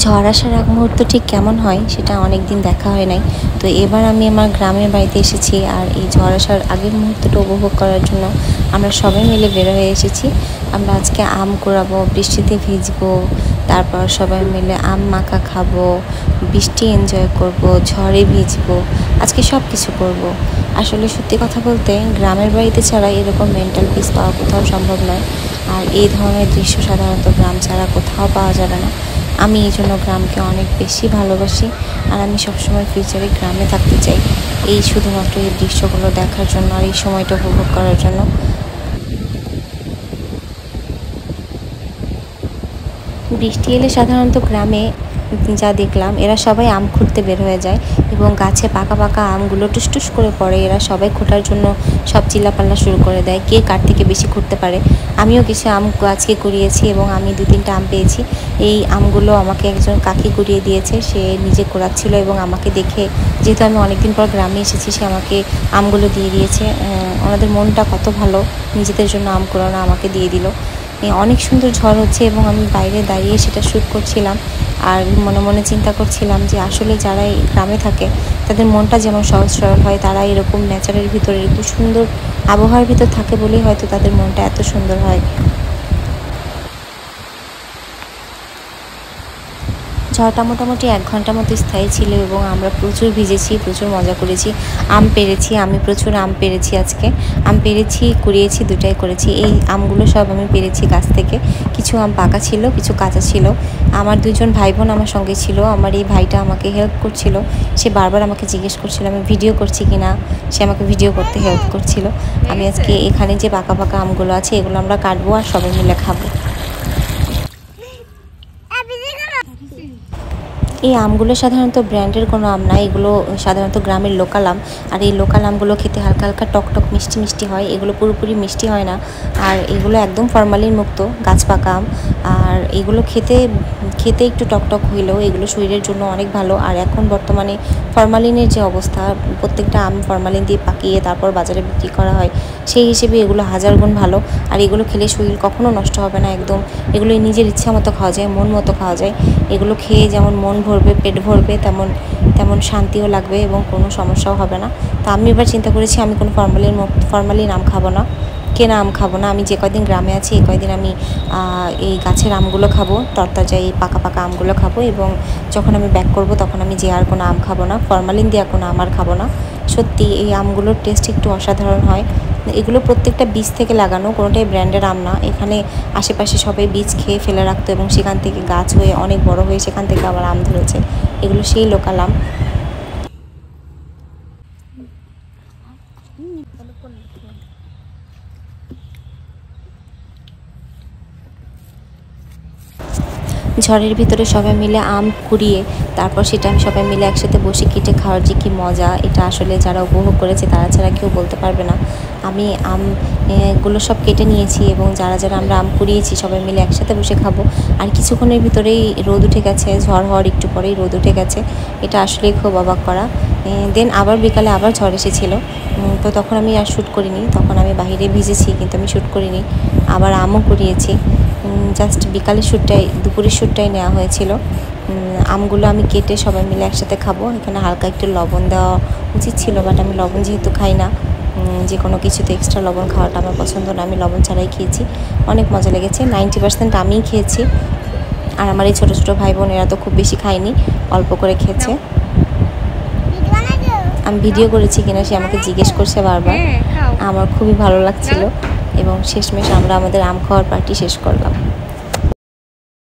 ঝড় আসার আগ মুহূর্ত ঠিক কেমন হয় সেটা অনেক দিন দেখা হয় নাই। তো এবার আমি আমার গ্রামের বাড়িতে এসেছি, আর এই ঝড় আসার আগের মুহূর্তটা উপভোগ করার জন্য আমরা সবাই মিলে বের হয়ে এসেছি। আমরা আজকে আম কুড়াবো, বৃষ্টিতে ভিজবো, তারপর সবাই মিলে আম মাখা খাবো, বৃষ্টি এনজয় করব, ঝড়ে ভিজবো, আজকে সব কিছু করব। আসলে সত্যি কথা বলতে গ্রামের বাড়িতে ছাড়া এরকম মেন্টাল পিস পাওয়া কোথাও সম্ভব নয়। আর এই ধরনের দৃশ্য সাধারণত গ্রাম ছাড়া কোথাও পাওয়া যাবে না। আমি এই জন্য গ্রামকে অনেক বেশি ভালোবাসি, আর আমি সবসময় ফিউচারে গ্রামে থাকতে চাই, এই শুধুমাত্র এই দৃশ্যগুলো দেখার জন্য আর এই সময়টা উপভোগ করার জন্য। বৃষ্টি এলে সাধারণত গ্রামে যা দেখলাম, এরা সবাই আম খুঁড়তে বের হয়ে যায় এবং গাছে পাকা পাকা আমগুলো টুসটুস করে পড়ে। এরা সবাই খোঁটার জন্য সব চিল্লাপাল্লা শুরু করে দেয়, কে কার থেকে বেশি খুঁড়তে পারে। আমিও কিছু আম গাছকে কুড়িয়েছি এবং আমি 2-3টা আম পেয়েছি। এই আমগুলো আমাকে একজন কাকি কুড়িয়ে দিয়েছে, সে নিজে কুড়াচ্ছিল এবং আমাকে দেখে, যেহেতু আমি অনেকদিন পর গ্রামে এসেছি, সে আমাকে আমগুলো দিয়ে দিয়েছে। ওনাদের মনটা কত ভালো, নিজেদের জন্য আম কুড়ানো আমাকে দিয়ে দিল। অনেক সুন্দর ঝড় হচ্ছে এবং আমি বাইরে দাঁড়িয়ে সেটা শ্যুট করছিলাম, আর মনে মনে চিন্তা করছিলাম যে আসলে যারা এই গ্রামে থাকে তাদের মনটা যেমন সহজ সরল হয়, তারা এরকম নেচারের ভিতরে এরকম সুন্দর আবহাওয়ার ভিতর থাকে বলেই হয়তো তাদের মনটা এত সুন্দর হয়। ঝড়টা মোটামুটি 1 ঘন্টার মতো স্থায়ী ছিল এবং আমরা প্রচুর ভিজেছি, প্রচুর মজা করেছি, আম পেড়েছি। আমি প্রচুর আম পেড়েছি আজকে। আম পেড়েছি, কুড়িয়েছি, দুটাই করেছি। এই আমগুলো সব আমি পেড়েছি গাছ থেকে। কিছু আম পাকা ছিল, কিছু কাঁচা ছিল। আমার 2জন ভাই বোন আমার সঙ্গে ছিল। আমার এই ভাইটা আমাকে হেল্প করছিল। সে বারবার আমাকে জিজ্ঞেস করছিল আমি ভিডিও করছি কি না। সে আমাকে ভিডিও করতে হেল্প করছিল। আমি আজকে এখানে যে পাকা পাকা আমগুলো আছে এগুলো আমরা কাটবো আর সবাই মিলে খাবো। এই আমগুলো সাধারণত ব্র্যান্ডের কোনো আম না, এগুলো সাধারণত গ্রামের লোকাল আম। আর এই লোকাল আমগুলো খেতে হালকা হালকা টকটক মিষ্টি মিষ্টি হয়, এগুলো পুরোপুরি মিষ্টি হয় না। আর এগুলো একদম ফরমালিন মুক্ত গাছ পাকা আম। আর এগুলো খেতে খেতে একটু টকটক হইলেও এগুলো শরীরের জন্য অনেক ভালো। আর এখন বর্তমানে ফরমালিনের যে অবস্থা, প্রত্যেকটা আম ফরমালিন দিয়ে পাকিয়ে তারপর বাজারে বিক্রি করা হয়, সেই হিসেবে এগুলো 1000 গুণ ভালো। আর এগুলো খেলে শরীর কখনো নষ্ট হবে না একদম। এগুলো নিজের ইচ্ছা মতো খাওয়া যায়, মন মতো খাওয়া যায়। এগুলো খেয়ে যেমন মন ভরবে, পেট ভরবে, তেমন শান্তিও লাগবে এবং কোনো সমস্যাও হবে না। তো আমি এবার চিন্তা করেছি আমি কোনো ফরমালিন আম খাবো না, কেনা আম খাবো না। আমি যে কয়দিন গ্রামে আছি এই কয়দিন আমি এই গাছের আমগুলো খাবো, তরতাজা এই পাকা পাকা আমগুলো খাবো, এবং যখন আমি ব্যাক করব তখন আমি যে আর কোনো আম খাবো না, ফরমালিন দেওয়া কোনো আম আর খাবো না। সত্যি এই আমগুলোর টেস্ট একটু অসাধারণ হয়। এগুলো প্রত্যেকটা বীজ থেকে লাগানো, কোনোটাই ব্র্যান্ডের আম না। এখানে আশেপাশে সবাই বীজ খেয়ে ফেলে রাখতো এবং সেখান থেকে গাছ হয়ে অনেক বড় হয়ে সেখান থেকে আবার আম ধরেছে। এগুলো সেই লোকাল আম। ঝড়ের ভিতরে সবাই মিলে আম কুড়িয়ে তারপর সেটা আমি সবাই মিলে একসাথে বসে কেটে খাওয়ার যে কী মজা, এটা আসলে যারা উপভোগ করেছে তারা ছাড়া কেউ বলতে পারবে না। আমি আমগুলো সব কেটে নিয়েছি এবং যারা যারা আমরা আম কুড়িয়েছি সবাই মিলে একসাথে বসে খাবো। আর কিছুক্ষণের ভিতরেই রোদ উঠে গেছে, ঝড় হওয়ার একটু পরেই রোদ উঠে গেছে। এটা আসলেই খুব অবাক করা। দেন আবার বিকালে আবার ঝড় এসেছিলো, তো তখন আমি আর শ্যুট করিনি, তখন আমি বাইরে ভিজেছি কিন্তু আমি শ্যুট করিনি। আবার আমও কুড়িয়েছি, জাস্ট বিকালের শ্যুটটাই, দুপুরের শ্যুটটাই নেওয়া হয়েছিল। আমগুলো আমি কেটে সবাই মিলে একসাথে খাবো। এখানে হালকা একটু লবণ দেওয়া উচিত ছিল, বাট আমি লবণ যেহেতু খাই না, যে কোনো কিছুতে এক্সট্রা লবণ খাওয়াটা আমার পছন্দ না, আমি লবণ ছাড়াই খেয়েছি। অনেক মজা লেগেছে। 90% আমিই খেয়েছি, আর আমার এই ছোটো ছোটো ভাই বোন এরা তো খুব বেশি খায়নি, অল্প করে খেয়েছে। আমি ভিডিও করেছি কিনা সে আমাকে জিজ্ঞেস করছে বারবার। আমার খুবই ভালো লাগছিল এবং শেষমেশ আমরা আমাদের আম খাওয়ার পার্টি শেষ করলাম।